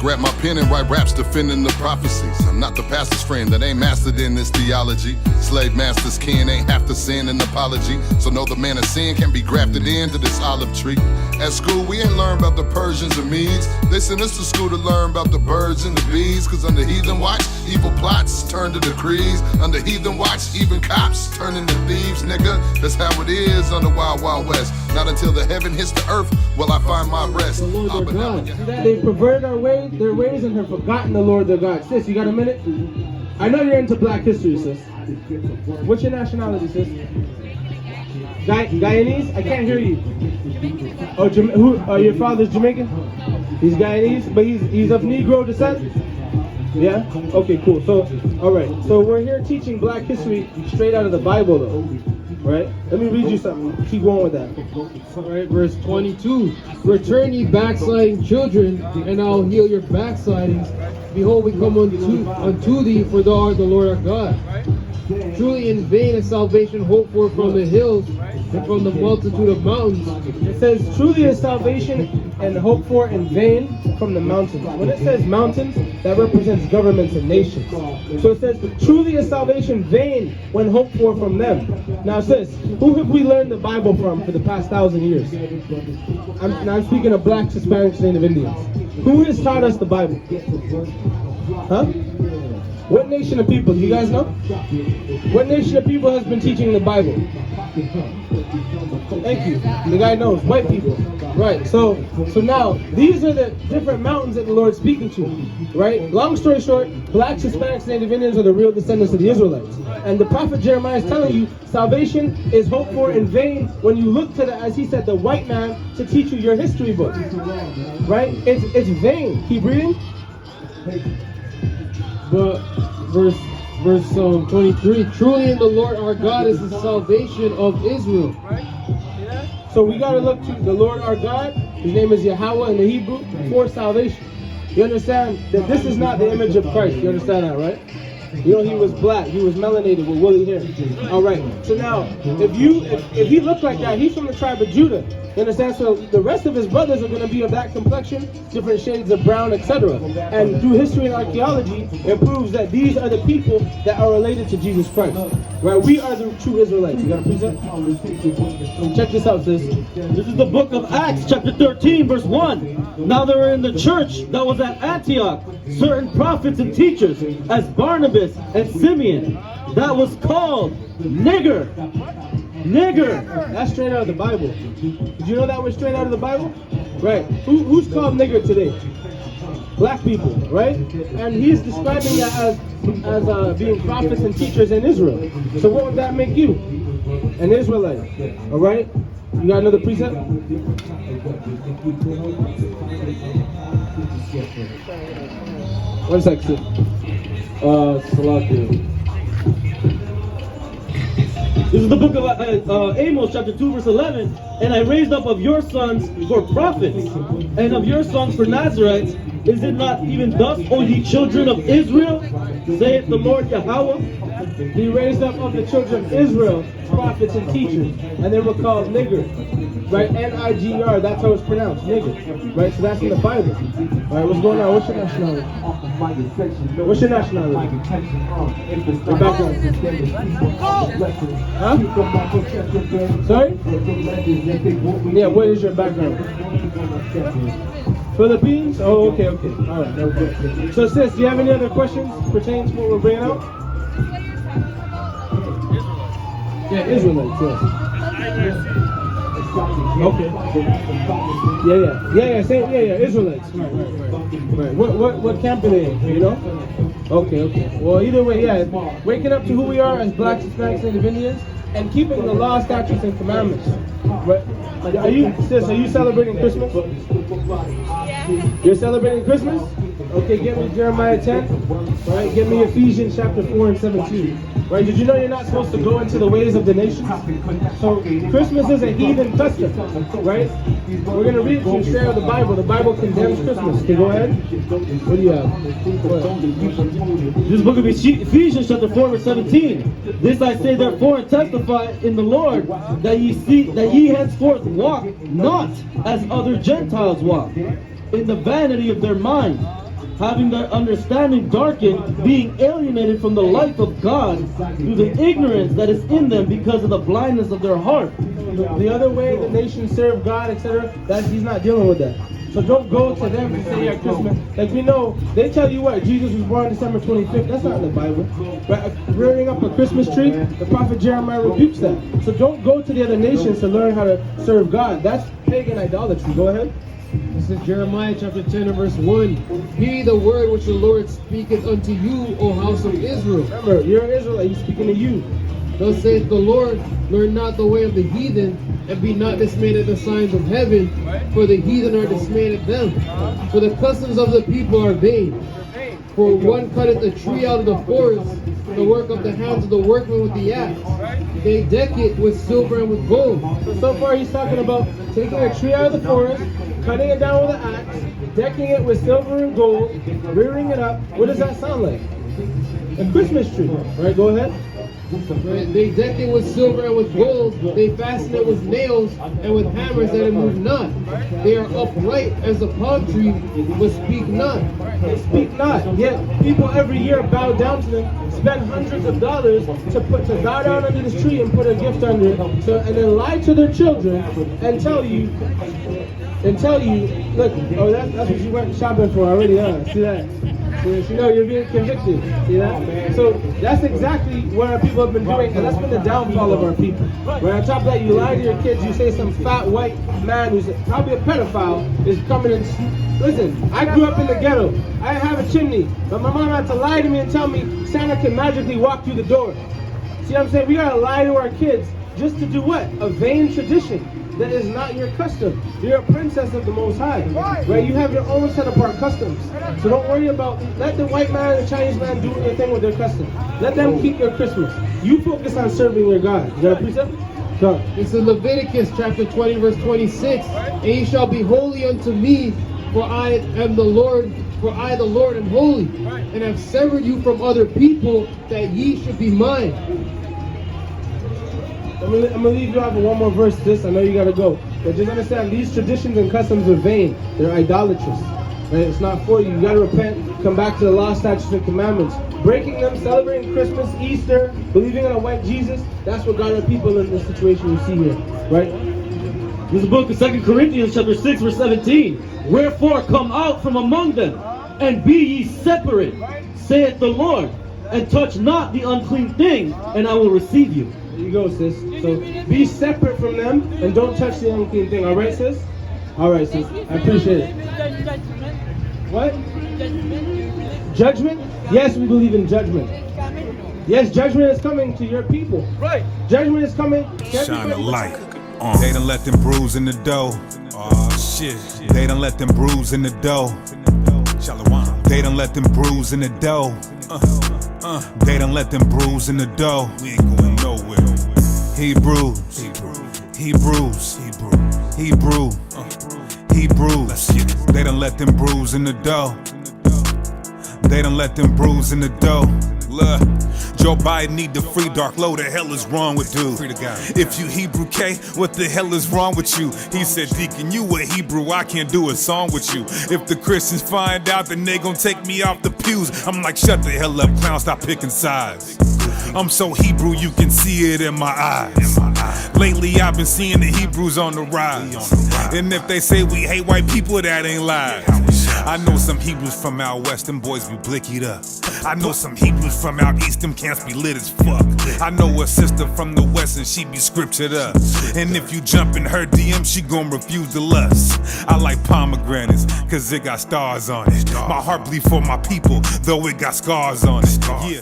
grab my pen and write raps defending the prophecies. I'm not the pastor's friend that ain't mastered in this theology. Slave master's kin ain't have to send an apology. So know the man of sin can be grafted into this olive tree. At school, we ain't learned about the Persians and Medes. They sent us to school to learn about the birds and the bees. Cause under heathen watch, evil plots turn to decrees. Under heathen watch, even cops turn into thieves, nigga. That's how it is under Wild Wild West. Not until the heaven hits the earth will I find my rest. The Lord their God. They've perverted their ways and have forgotten the Lord their God. Sis, you got a minute? I know you're into black history, sis. What's your nationality, sis? Guyanese? I can't hear you. Oh, your father's Jamaican? He's Guyanese, but he's of Negro descent? Yeah? Okay, cool. So, alright. So we're here teaching black history straight out of the Bible, though. Right? Let me read you something. Keep going with that. Alright, verse 22. Return ye backsliding children, and I'll heal your backslidings. Behold, we come unto thee, for thou art the Lord our God. Truly in vain is salvation hoped for from the hills and from the multitude of mountains. It says, truly is salvation and hope for in vain from the mountains. When it says mountains, that represents governments and nations. So it says, truly is salvation vain when hoped for from them. Now sis, who have we learned the Bible from for the past 1,000 years? I'm speaking of blacks, Hispanics, Native Indians. Who has taught us the Bible? Huh? What nation of people? Do you guys know? What nation of people has been teaching the Bible? Thank you. The guy knows. White people. Right. So now, these are the different mountains that the Lord's speaking to. Right? Long story short, blacks, Hispanics, Native Indians are the real descendants of the Israelites. And the prophet Jeremiah is telling you, salvation is hoped for in vain when you look to the, as he said, the white man to teach you your history book. Right? It's vain. Keep reading. But verse 23, truly in the Lord our God is the salvation of Israel. So we got to look to the Lord our God. His name is Yahawah in the Hebrew for salvation. You understand that this is not the image of Christ. You understand that, right? You know, he was black, he was melanated with woolly hair. All right. So now, if he looked like that, he's from the tribe of Judah. You understand? So the rest of his brothers are going to be of that complexion, different shades of brown, etc. And through history and archaeology, it proves that these are the people that are related to Jesus Christ. Right? We are the true Israelites. You got a precept? Check this out, sis. This is the book of Acts, chapter 13, verse 1. Now there were in the church that was at Antioch certain prophets and teachers, as Barnabas and Simeon, that was called nigger. That's straight out of the Bible. Did you know that was straight out of the Bible? Right. Who's called nigger today? Black people, right? And he's describing that as being prophets and teachers in Israel. So what would that make you? An Israelite. All right? You got another precept? One second. Salakia. This is the book of Amos, chapter 2, verse 11. And I raised up of your sons for prophets, and of your sons for Nazarites. Is it not even thus, O ye children of Israel, saith the Lord Yahawah? He raised up of the children of Israel prophets and teachers, and they were called nigger. Right? N-I-G-R, that's how it's pronounced, nigger. Right? So that's in the Bible. Alright, what's going on? What's your nationality? What's your nationality? Your background? Huh? Sorry? Yeah, what is your background? Philippines? Oh, okay. Alright, okay. So sis, do you have any other questions pertaining to what we're bringing out? Yeah, Israelites, yes. Okay. Yeah, Israelites. Right. What camp are they in? You know? Okay. Well, either way, yeah. Waking up to who we are as blacks, Hispanics, Native Indians, and keeping the law, statutes, and commandments. Right? Are you celebrating Christmas? Yeah. You're celebrating Christmas? Okay, get me Jeremiah 10. Right? Get me Ephesians chapter 4 and 17. Right? Did you know you're not supposed to go into the ways of the nations? So Christmas is a heathen custom, right? We're going to read it to you straight out of the Bible. The Bible condemns Christmas. Okay, go ahead. What do you have? This book of Ephesians chapter 4 verse 17. This I say therefore and testify in the Lord that ye henceforth walk not as other Gentiles walk, in the vanity of their mind, having their understanding darkened, being alienated from the life of God through the ignorance that is in them because of the blindness of their heart. The other way the nations serve God, etc., that he's not dealing with that. So don't go to them and say, yeah, Christmas. Like we know, they tell you what, Jesus was born December 25th. That's not in the Bible. Right? Rearing up a Christmas tree, the prophet Jeremiah rebukes that. So don't go to the other nations to learn how to serve God. That's pagan idolatry. Go ahead. This is Jeremiah chapter 10 and verse 1. Hear the word which the Lord speaketh unto you, O house of Israel. Remember, you're an Israelite, he's speaking to you. Thus saith the Lord, learn not the way of the heathen, and be not dismayed at the signs of heaven, for the heathen are dismayed at them. For the customs of the people are vain. For one cutteth a tree out of the forest, the work of the hands of the workman with the axe. They deck it with silver and with gold. So far he's talking about taking a tree out of the forest, cutting it down with an axe, decking it with silver and gold, rearing it up. What does that sound like? A Christmas tree. Right, go ahead. Right? They deck it with silver and with gold. They fasten it with nails and with hammers that it move not. They are upright as a palm tree, but speak not. They speak not. Yet people every year bow down to them, spend hundreds of dollars to bow down under this tree and put a gift under it, and then lie to their children and tell you, look, oh, that's what you went shopping for already, huh? See that? You know, you're being convicted. See that? So that's exactly what our people have been doing, and that's been the downfall of our people. Right on top of that, you lie to your kids, you say some fat white man who's probably a pedophile is coming and listen, I grew up in the ghetto. I didn't have a chimney, but my mom had to lie to me and tell me Santa can magically walk through the door. See what I'm saying? We gotta lie to our kids just to do what? A vain tradition. That is not your custom. You're a princess of the Most High, right? You have your own set apart customs. So don't worry about, let the white man and the Chinese man do their thing with their customs. Let them keep their Christmas. You focus on serving your God. You got a precept? Go. It's in Leviticus chapter 20 verse 26. And ye shall be holy unto me, for I am the Lord, for I the Lord am holy, and have severed you from other people, that ye should be mine. I'm gonna leave you off with one more verse. This, I know you gotta go, but just understand these traditions and customs are vain. They're idolatrous. Right? It's not for you. You gotta repent. Come back to the law, statutes, and commandments. Breaking them, celebrating Christmas, Easter, believing in a white Jesus. That's what got our people in the situation you see here. Right? This is the book of 2 Corinthians chapter 6 verse 17. Wherefore come out from among them, and be ye separate, saith the Lord, and touch not the unclean thing, and I will receive you. There you go, sis. So be separate from them and don't touch the unclean thing. All right, sis? All right, sis. I appreciate it. What? Judgment? Yes, we believe in judgment. Yes, judgment is coming to your people. Right. Judgment is coming. Shine a light. They done let them bruise in the dough. Oh shit. They done let them bruise in the dough. They done let them bruise in the dough. They done let them bruise in the dough. We ain't going nowhere. Hebrews. They done let them bruise in the dough. They done let them bruise in the dough. Look, Joe Biden need to free Dark Low. The hell is wrong with dude? If you Hebrew K, what the hell is wrong with you? He said, Deacon, you a Hebrew, I can't do a song with you. If the Christians find out, then they gon' take me off the pews. I'm like, shut the hell up, clown, stop picking sides. I'm so Hebrew, you can see it in my eyes. Lately, I've been seeing the Hebrews on the rise. And if they say we hate white people, that ain't lies. I know some Hebrews from out west, them boys be blickied up. I know some Hebrews from out east, them camps be lit as fuck. I know a sister from the west and she be scriptured up. And if you jump in her DM, she gon' refuse to lust. I like pomegranates, cause it got stars on it. My heart bleed for my people, though it got scars on it. Yeah.